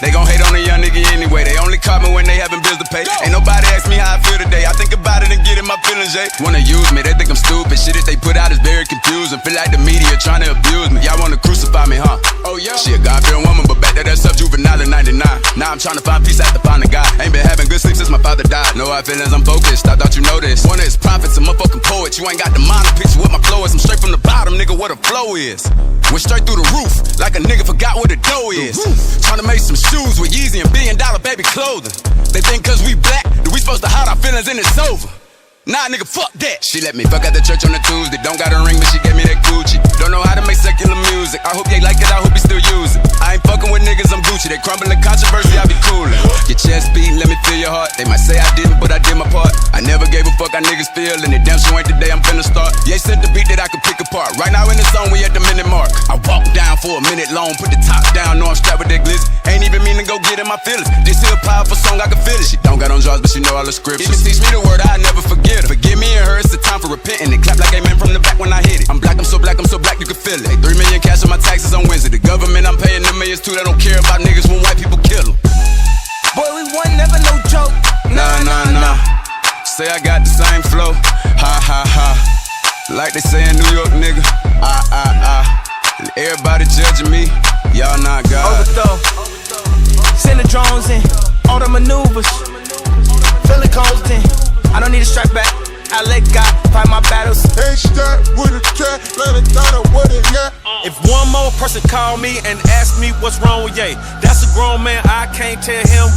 They gon' hate on a young nigga anyway. They only call me when they having bills to pay. Ain't nobody ask me how I feel today. I think about it and get in my feelings, Jay. Wanna use me, they think I'm stupid. Shit that they put out is very confusing. Feel like the media trying to abuse me. Y'all wanna crucify me, huh? Oh yeah. She a God-fearing woman, but back there that stuff juvenile in 99. Now I'm trying to find peace after finding God. Ain't been having good sleep since my father died. No hard feelings, I'm focused. I thought you know this. One of his prophets, a motherfucking poet. You ain't got the mind to picture what my flow is. I'm straight from the bottom, nigga, what a flow is. Went straight through the roof, like a nigga forgot what the dough is. Trying to make some shoes with Yeezy and $1 billion baby clothing. They think cause we black, that we supposed to hide our feelings and it's over. Nah, nigga, fuck that. She let me fuck at the church on a Tuesday. Don't got a ring, but she gave me that Gucci. Don't know how to make secular music. I hope they like it, I hope you still use it. I ain't fucking with niggas, I'm Gucci. They crumbling controversy, I be coolin'. Your chest beating, let me feel your heart. They might say I didn't, but I did my part. I never gave a fuck how niggas feel, and it damn sure ain't the day I'm finna start. Yeah, sent the beat that I could pick apart. Right now in the song, we at the minute mark. I walk down for a minute long, put the top down, know I'm strapped with that glizzy. Ain't even mean to go get in my feelings. This here a powerful song, I can feel it. She don't got on drugs, but she know all the scriptures. Even teach me the word, I never forget her. Forgive me and her, it's the time for repenting. And clap like amen from the back when I hit it. I'm black, I'm so black, I'm so black, you can feel it. Hey, 3 million cash on my taxes on Wednesday. The government, I'm paying them millions too. They don't care about niggas when white people kill them. Boy, we won, never no joke. Nah. Say I got the same flow. Ha ha ha. Like they say in New York, nigga. And everybody judging me. Y'all not God. Overthrow. Send the drones in. All the maneuvers. Feeling constant. I don't need a strike back. I let God fight my battles. Ain't stuck with a cat, let it down with it, yeah. If one more person call me and ask me what's wrong with Ye, that's a grown man, I can't tell him